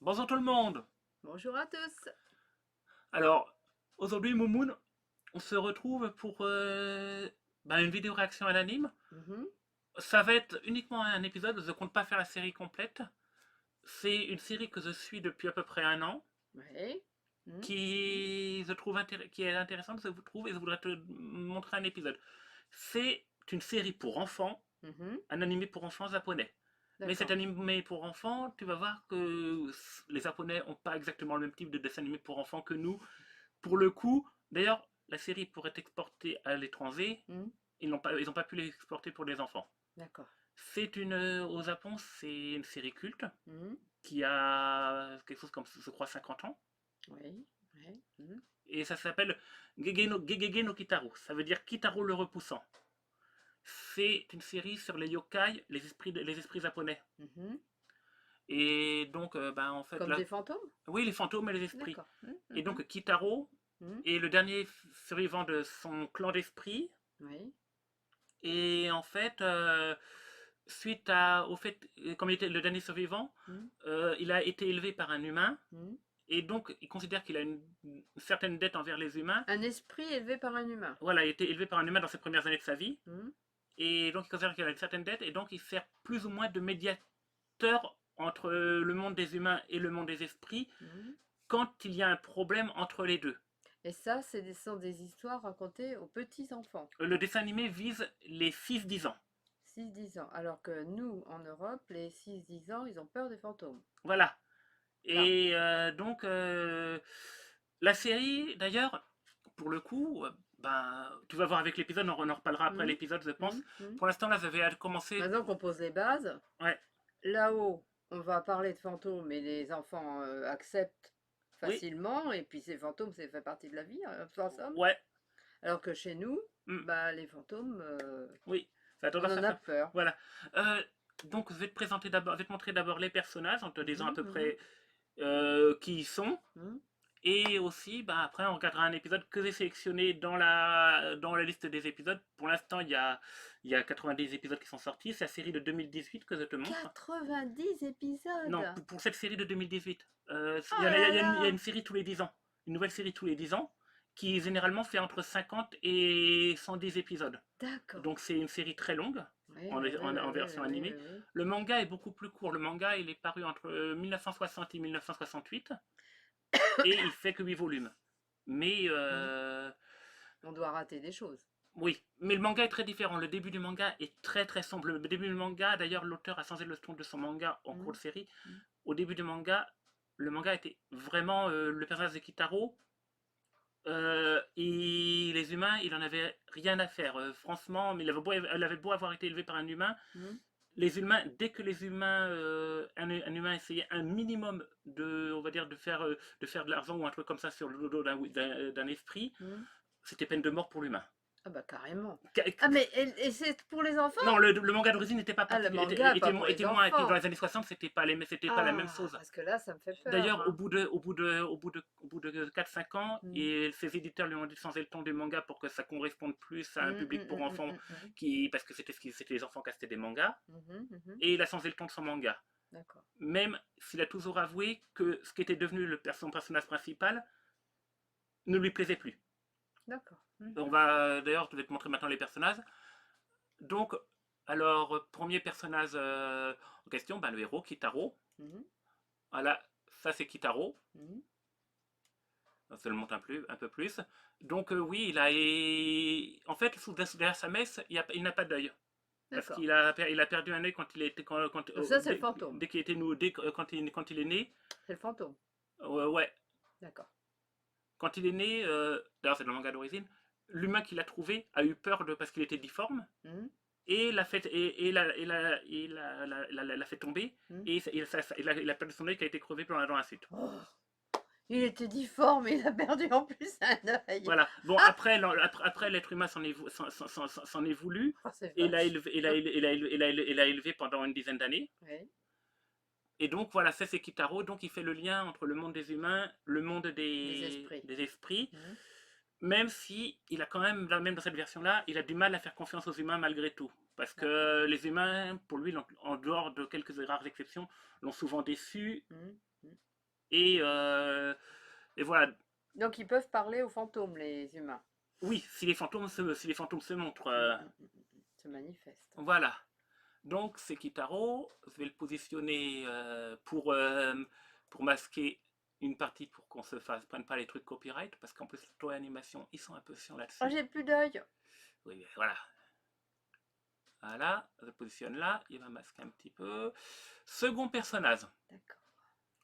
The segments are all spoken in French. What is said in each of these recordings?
Bonjour tout le monde. Bonjour à tous. Alors, aujourd'hui, Moumoun, on se retrouve pour une vidéo réaction à l'anime. Mhm. Ça va être uniquement un épisode, je ne compte pas faire la série complète. C'est une série que je suis depuis à peu près un an, Oui. Mhm. qui est intéressante, je vous trouve, et je voudrais te montrer un épisode. C'est une série pour enfants, Mhm. un animé pour enfants japonais. Mais cet D'accord. animé pour enfants, tu vas voir que les Japonais n'ont pas exactement le même type de dessin animé pour enfants que nous. Pour le coup, d'ailleurs, la série pourrait être exportée à l'étranger. Mhm. Ils ont pas pu l'exporter pour les enfants. D'accord. Au Japon, c'est une série culte Mhm. qui a quelque chose comme, je crois, 50 ans. Oui. Oui. Mhm. Et ça s'appelle Gegege no Kitaro. Ça veut dire Kitaro le repoussant. C'est une série sur les yokai, les esprits japonais. Mhm. Et donc, en fait, Comme là, des fantômes? oui, les fantômes et les esprits. D'accord. Mhm. Et Mhm. donc, Kitaro Mhm. est le dernier survivant de son clan d'esprits. Oui. Et en fait, au fait, comme il était le dernier survivant, Mhm. il a été élevé par un humain. Mhm. Et donc, il considère qu'il a une certaine dette envers les humains. Un esprit élevé par un humain. Voilà, il a été élevé par un humain dans ses premières années de sa vie. Mhm. Et donc, il considère qu'il a une certaine dette. Et donc, il sert plus ou moins de médiateur entre le monde des humains et le monde des esprits Mhm. quand il y a un problème entre les deux. Et ça, sont des histoires racontées aux petits-enfants. Le dessin animé vise les 6-10 ans. 6-10 ans. Alors que nous, en Europe, les 6-10 ans, ils ont peur des fantômes. Voilà. Là. Et donc, la série, d'ailleurs, pour le coup, tu vas voir avec l'épisode, on en reparlera après Mhm. l'épisode, je pense. Mhm. Mhm. Pour l'instant, là, j'avais commencé. Maintenant qu'on pose les bases, Ouais, là-haut, on va parler de fantômes et les enfants acceptent oui, facilement. Et puis ces fantômes, ça fait partie de la vie, en somme. ouais, Alors que chez nous, hmm, bah, les fantômes, oui, ça a on tendance en à a faire. peur. Voilà. Euh, donc, je vais te montrer d'abord les personnages en te disant à Mhm, peu mhm, près qui ils sont. mhm. Et aussi, après, on regardera un épisode que j'ai sélectionné dans la liste des épisodes. Pour l'instant, il y a 90 épisodes qui sont sortis. C'est la série de 2018 que je te montre. 90 Non, épisodes! pour cette série de 2018. Oh là Il y a une là! série tous les 10 ans. Une nouvelle série tous les 10 ans qui généralement fait entre 50 et 110 épisodes. D'accord. Donc c'est une série très longue Oui, oui, oui, oui, en oui, version oui, animée. oui, oui. Le manga est beaucoup plus court. Le manga, il est paru entre 1960 et 1968 et il fait que 8 volumes. Mais Mhm. On doit rater des choses. oui, mais le manga est très différent. Le début du manga est très très sombre. Le début du manga, d'ailleurs, l'auteur a changé le ton de son manga en cours Mhm, de série. mhm. Au début du manga, le manga était vraiment le personnage de Kitaro. Et les humains, il en avait rien à faire. Franchement, mais il avait beau avoir été élevé par un humain, Mhm, les humains, dès que les humains, un humain essayait un minimum de, on va dire, de faire de l'argent ou un truc comme ça sur le dos d'un esprit, mhm. c'était peine de mort pour l'humain. Ah bah carrément. Ah mais et c'est pour les enfants? Non, le manga d'origine n'était pas Ah le parti, manga, pas pour les était moins, dans enfants. les années 60, c'était pas la même Ah, chose. parce que là, ça me fait peur, D'ailleurs, hein. au bout de 4-5 ans, Mhm. et ses éditeurs lui ont dit de changer le ton du manga pour que ça corresponde plus à un Mhm, public pour mhm, mhm, enfants, mhm, mhm. parce que c'était les enfants qui achetaient des mangas, Mhm, mhm. et il a changé le ton de son manga. D'accord, Même s'il a toujours avoué que ce qui était devenu son personnage principal ne lui plaisait plus. d'accord. D'ailleurs, je vais te montrer maintenant les personnages. Donc, alors, premier personnage en question, le héros, Kitaro. Mhm, Voilà, ça c'est Kitaro. mhm. Ça le monte un peu plus. Donc, oui, en fait, derrière sa messe, il n'a pas d'œil. Parce D'accord. il a perdu un œil quand il était, Donc ça, c'est le fantôme. dès qu'il était nou, quand il est né. C'est le fantôme. Ouais, D'accord. quand il est né, d'ailleurs c'est dans le manga d'origine, l'humain qu'il a trouvé a eu peur parce qu'il était difforme Mhm, et l'a fait tomber mhm. et il a perdu son œil qui a été crevé dans la suite. Oh, il était difforme, il a perdu en plus un œil. Voilà. Bon, Ah, après l'être humain s'en est voulu oh, c'est et vache. l'a élevé pendant une dizaine d'années. Oui, Et donc voilà, ça c'est Kitaro, donc il fait le lien entre le monde des humains, le monde des esprits. des esprits, Mhm. même si il a quand même, même dans cette version-là, il a du mal à faire confiance aux humains malgré tout. Parce D'accord. que les humains, pour lui, en dehors de quelques rares exceptions, l'ont souvent déçu Mhm, mhm. Et, euh, et voilà. Donc ils peuvent parler aux fantômes, les humains. Oui, si les fantômes se montrent. Se manifestent. Voilà. Donc c'est Kitaro. Je vais le positionner pour masquer une partie pour qu'on se prenne pas les trucs copyright. Parce qu'en plus, toi, animation, ils sont un peu chiants Oh, là-dessus. j'ai plus d'œil. Oui, voilà. Voilà, je le positionne là. Il va masquer un petit peu. Second personnage. D'accord.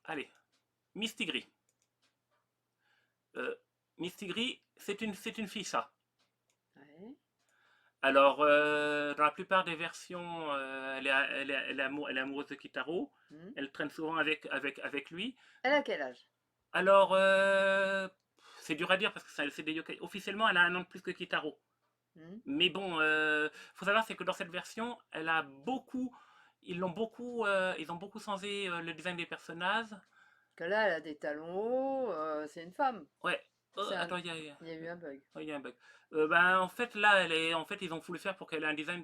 Allez, Mistigris. Mistigris, c'est une fille ça. Ouais. Alors, dans la plupart des versions, elle est amoureuse de Kitaro. Hmm. Elle traîne souvent avec lui. Elle a quel âge? Alors, c'est dur à dire parce que c'est des yokai. Officiellement, elle a un an de plus que Kitaro. Hmm. Mais bon, faut savoir c'est que dans cette version, elle a beaucoup, ils ont beaucoup changé le design des personnages. Que là, elle a des talons hauts. C'est une femme. Ouais. C'est un... Attends, Il y a eu un bug. il y a un bug. Ben, en fait, là, en fait, ils ont voulu faire pour qu'elle ait un design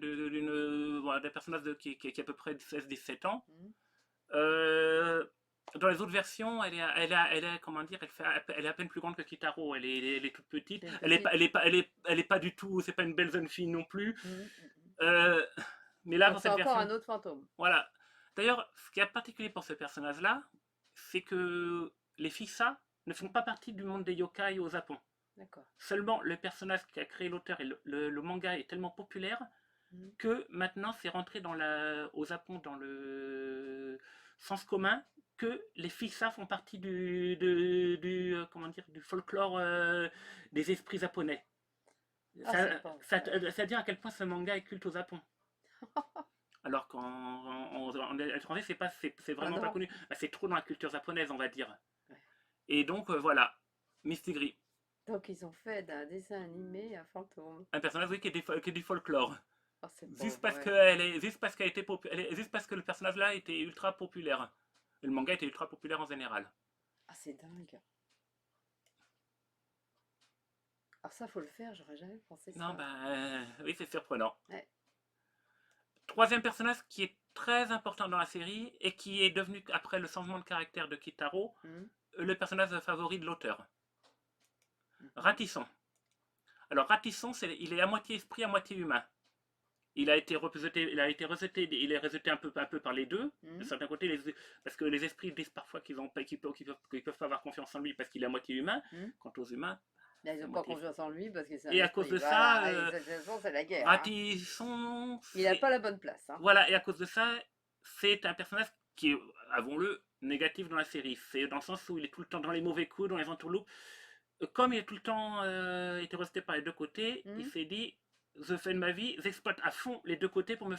voilà, d'un personnage qui a à peu près 16-17 ans. Hmm. Euh, dans les autres versions, comment dire, elle est à peine plus grande que Kitaro. Elle est toute petite. C'est une Elle est pas, petite. elle est pas du tout. C'est pas une belle jeune fille non plus. Hmm. Euh, mais là, Donc dans c'est cette encore version, un autre fantôme. voilà. D'ailleurs, ce qui est particulier pour ce personnage-là, c'est que les Fissa ne font pas partie du monde des yokai au Japon. D'accord. Seulement, le personnage qui a créé l'auteur et le manga est tellement populaire Hmm. que maintenant c'est rentré au Japon dans le sens commun que les Fissa font partie comment dire, du folklore des esprits japonais. Ah, c'est pas vrai. Ça dire à quel point ce manga est culte au Japon. Alors qu'en étranger, c'est Ah vraiment pas non. connu. Bah, c'est trop dans la culture japonaise, on va dire. Ouais. Et donc, voilà. Mistigris. Donc ils ont fait d'un dessin animé un fantôme. Un personnage, oui, qui est du folklore. Oh, c'est pas Juste parce vrai. qu'elle était juste parce que le personnage là était ultra populaire. Et le manga était ultra populaire en général. Ah, c'est dingue. Alors ça, faut le faire, j'aurais jamais pensé Non, ça. ben, oui, c'est surprenant. Ouais. Troisième personnage qui est très important dans la série et qui est devenu, après le changement de caractère de Kitaro, Hmm. le personnage favori de l'auteur. Mhm. Ratisson. Alors, Ratisson, il est à moitié esprit, à moitié humain. Il est rejeté un peu par les deux. De Hmm. certains côtés, parce que les esprits disent parfois qu'ils peuvent pas avoir confiance en lui parce qu'il est à moitié humain. Hmm. Quant aux humains, Là, ils c'est à n'ont pas moitié. confiance en lui parce que c'est un Et à cause esprit. de ça, Voilà, et cette façon, c'est la guerre. Hein. Ratisson, Il n'a pas la bonne place. Hein. voilà, et à cause de ça, c'est un personnage qui est, avouons-le, négatif dans la série. C'est dans le sens où il est tout le temps dans les mauvais coups, dans les entourloupes. Comme il est tout le temps été rejeté par les deux côtés, il Hmm. s'est dit je fais de ma vie, j'exploite à fond les deux côtés pour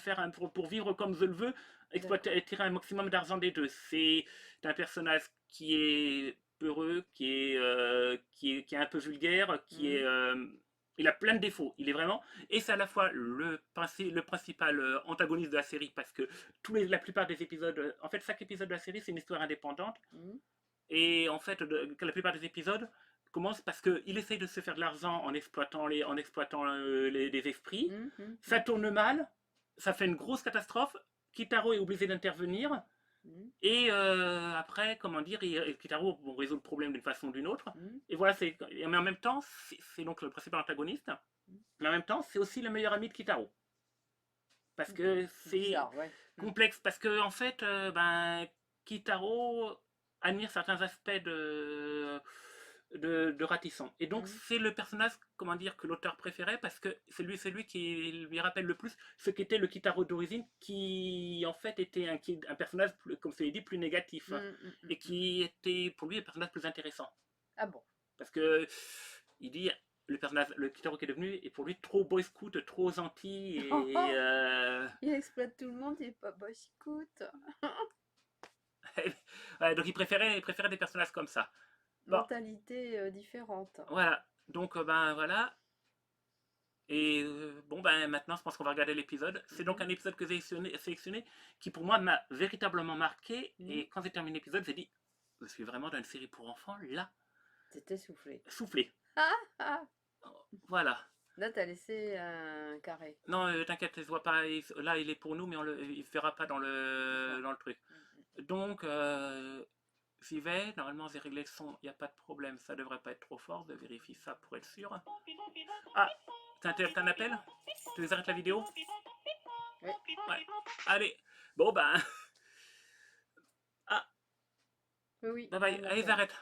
vivre comme je le veux, exploiter et tirer un maximum d'argent des deux. C'est un personnage qui est peureux, qui est un peu vulgaire, Hmm. il a plein de défauts. Il est vraiment, et c'est à la fois le principal antagoniste de la série parce que la plupart des épisodes, en fait, chaque épisode de la série c'est une histoire indépendante. Hmm. Et en fait, la plupart des épisodes commencent parce qu'il essaye de se faire de l'argent en exploitant des esprits. Hmm. Hmm. Ça tourne mal, ça fait une grosse catastrophe. Kitaro est obligé d'intervenir. Hmm. Et après, comment dire, Kitaro résout le problème d'une façon ou d'une autre. Hmm. Et voilà, mais en même temps, c'est donc le principal antagoniste. Mais en même temps, c'est aussi le meilleur ami de Kitaro. Parce que C'est c'est bizarre, ouais. complexe. Parce que, en fait, Kitaro admire certains aspects de Ratisson. Et donc, Hmm. c'est le personnage, comment dire, que l'auteur préférait parce que c'est lui qui lui rappelle le plus ce qu'était le Kitaro d'origine, qui en fait était un personnage, comme je l'ai dit, plus négatif. Hmm. Hmm. Et qui était pour lui un personnage plus intéressant. Ah bon. Parce que il dit le Kitaro qui est devenu est pour lui trop boy scout, trop gentil et Il exploite tout le monde, il est pas boy scout. ouais, donc il préférait des personnages comme ça. Bon, Mentalité différente. voilà. Donc ben voilà. Et bon ben maintenant je pense qu'on va regarder l'épisode. C'est donc un épisode que j'ai sélectionné qui pour moi m'a véritablement marqué. Et quand j'ai terminé l'épisode, j'ai dit je suis vraiment dans une série pour enfants là. T'étais soufflé. Soufflé. Ah, ah. Voilà. Là, t'as laissé un carré. Non, t'inquiète, je vois pas. Là, il est pour nous, mais il ne verra pas dans le truc. Donc, j'y vais. Normalement, j'ai réglé le son, il n'y a pas de problème. Ça devrait pas être trop fort. Je vérifie ça pour être sûr. Ah, t'as un appel? Tu veux arrêter la vidéo? Oui. Ouais. Allez. Bon, ben. Ah, Oui, bye il y a bye. un Allez, appel. j'arrête.